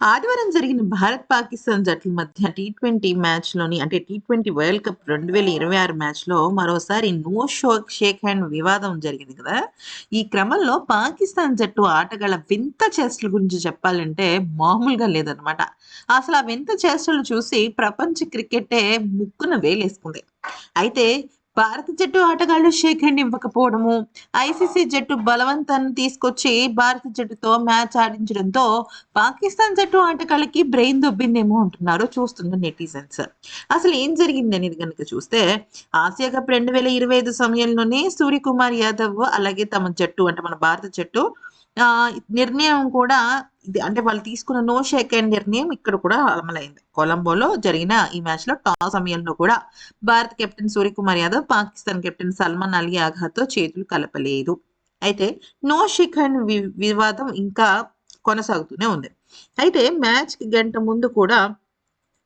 ఆదివారం జరిగిన భారత్, పాకిస్తాన్ జట్ల మధ్య టీ20 మ్యాచ్‌లోని అంటే టీ20 వరల్డ్ కప్ 2026 మ్యాచ్‌లో మరోసారి నో షేక్ హ్యాండ్ వివాదం జరిగింది కదా! ఈ క్రమంలో పాకిస్తాన్ జట్టు ఆటగాళ్ల వింత చేష్టల గురించి చెప్పాలంటే మామూలుగా లేదనమాట. అసలు ఆ వింత చేష్టలు చూసి ప్రపంచ క్రికెట్టే ముక్కున వేలేసుకుంది. అయితే భారత జట్టు ఆటగాళ్లు షేక్ హ్యాండ్ ఇవ్వకపోవడము, ఐసీసీ జట్టు బలవంతాన్ని తీసుకొచ్చి భారత జట్టుతో మ్యాచ్ ఆడించడంతో పాకిస్తాన్ జట్టు ఆటగాళ్ళకి బ్రెయిన్ దొబ్బిందేమో అంటున్నారు చూస్తున్న నెటిజన్స్. అసలు ఏం జరిగిందనేది గనుక చూస్తే, ఆసియా కప్ 2025 సమయంలోనే సూర్యకుమార్ యాదవ్ అలాగే తమ జట్టు అంటే మన భారత జట్టు నిర్ణయం కూడా ఇది అంటే వాళ్ళు తీసుకున్న నో షేక్ హ్యాండ్ నిర్ణయం ఇక్కడ కూడా అమలైంది. కొలంబోలో జరిగిన ఈ మ్యాచ్‌లో టాస్ సమయంలో కూడా భారత కెప్టెన్ సూర్యకుమార్ యాదవ్, పాకిస్తాన్ కెప్టెన్ సల్మాన్ అలీ ఆఘాతో చేతులు కలపలేదు. అయితే నో షేక్ హ్యాండ్ వివాదం ఇంకా కొనసాగుతూనే ఉంది. అయితే మ్యాచ్‌కి గంట ముందు కూడా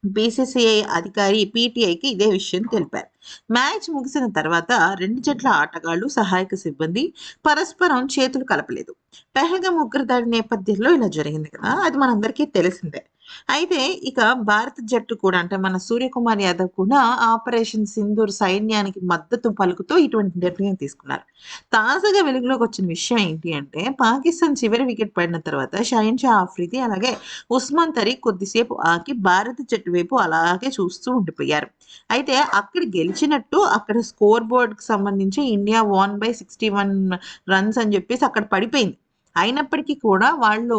బీసీసీఐ అధికారి పీటీఐకి ఇదే విషయం తెలిపారు. మ్యాచ్ ముగిసిన తర్వాత రెండు జట్ల ఆటగాళ్లు, సహాయక సిబ్బంది పరస్పరం చేతులు కలపలేదు. పెహల్గాం ఉగ్రదాడి నేపథ్యంలో ఇలా జరిగింది కదా! అది మనందరికీ తెలిసిందే. అయితే ఇక భారత జట్టు కూడా అంటే మన సూర్యకుమార్ యాదవ్ కూడా ఆపరేషన్ సింధూర్ సైన్యానికి మద్దతు పలుకుతూ ఇటువంటి నిర్ణయం తీసుకున్నారు. తాజాగా వెలుగులోకి వచ్చిన విషయం ఏంటి అంటే పాకిస్తాన్ చివరి వికెట్ పడిన తర్వాత షాహిన్ షా ఆఫ్రిది అలాగే ఉస్మాన్ తరీక్ కొద్దిసేపు ఆగి భారత జట్టు వైపు అలాగే చూస్తూ ఉండిపోయారు. అయితే అక్కడ గెలిచినట్టు అక్కడ స్కోర్ బోర్డ్‌కి సంబంధించి ఇండియా వాన్ బై 61 రన్స్ అని చెప్పేసి అక్కడ పడిపోయింది. అయినప్పటికీ కూడా వాళ్ళు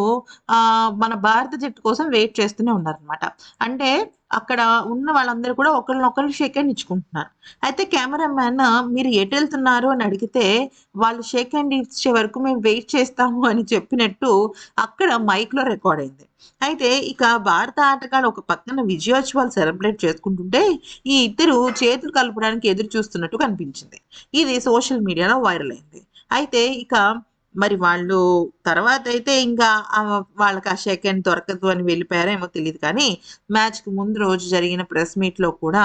మన భారత జట్టు కోసం వెయిట్ చేస్తూనే ఉన్నారనమాట. అంటే అక్కడ ఉన్న వాళ్ళందరూ కూడా ఒకళ్ళనొకళ్ళు షేక్ హ్యాండ్ ఇచ్చుకుంటున్నారు. అయితే కెమెరామాన్ మీరు ఎటెళ్తున్నారు అని అడిగితే, వాళ్ళు షేక్ హ్యాండ్ ఇచ్చే వరకు మేము వెయిట్ చేస్తాము అని చెప్పినట్టు అక్కడ మైక్‌లో రికార్డ్ అయింది. అయితే ఇక భారత ఆటగాళ్ళు ఒక పక్కన విజయోత్సవాలు సెలబ్రేట్ చేసుకుంటుంటే, ఈ ఇద్దరు చేతులు కలపడానికి ఎదురు చూస్తున్నట్టు కనిపించింది. ఇది సోషల్ మీడియాలో వైరల్ అయింది. అయితే ఇక మరి వాళ్ళు తర్వాతయితే ఇంకా వాళ్ళకి ఆ షేక్ హ్యాండ్ దొరకదు అని వెళ్ళిపోయారో ఏమో తెలీదు కానీ, మ్యాచ్‌కి ముందు రోజు జరిగిన ప్రెస్ మీట్‌లో కూడా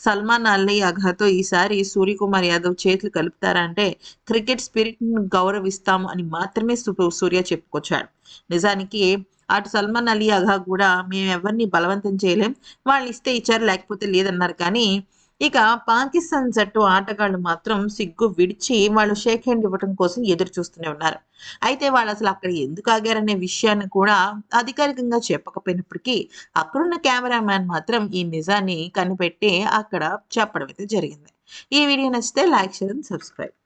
సల్మాన్ అలీ ఆఘాతో ఈసారి సూర్యకుమార్ యాదవ్ చేతులు కలుపుతారా అంటే, క్రికెట్ స్పిరిట్‌ని గౌరవిస్తాము అని మాత్రమే సూర్య చెప్పుకొచ్చాడు. నిజానికి అటు సల్మాన్ అలీ ఆఘా కూడా మేమెవరిని బలవంతం చేయలేం. వాళ్ళిస్తే ఇచ్చారు లేకపోతే లేదన్నారు కానీ, ఇక పాకిస్తాన్ జట్టు ఆటగాళ్ళు మాత్రం సిగ్గు విడిచి వాళ్ళు షేక్ హ్యాండ్ ఇవ్వటం కోసం ఎదురు చూస్తూనే ఉన్నారు. అయితే వాళ్ళసలు అక్కడ ఎందుకు ఆగారనే విషయాన్ని కూడా అధికారికంగా చెప్పకపోయినప్పటికీ, అక్కడున్న కెమెరామాన్ మాత్రం ఈ నిజాన్ని కనిపెట్టి అక్కడ చెప్పడం అయితే జరిగింది. ఈ వీడియో నచ్చితే లైక్, షేర్ అండ్ సబ్స్క్రైబ్.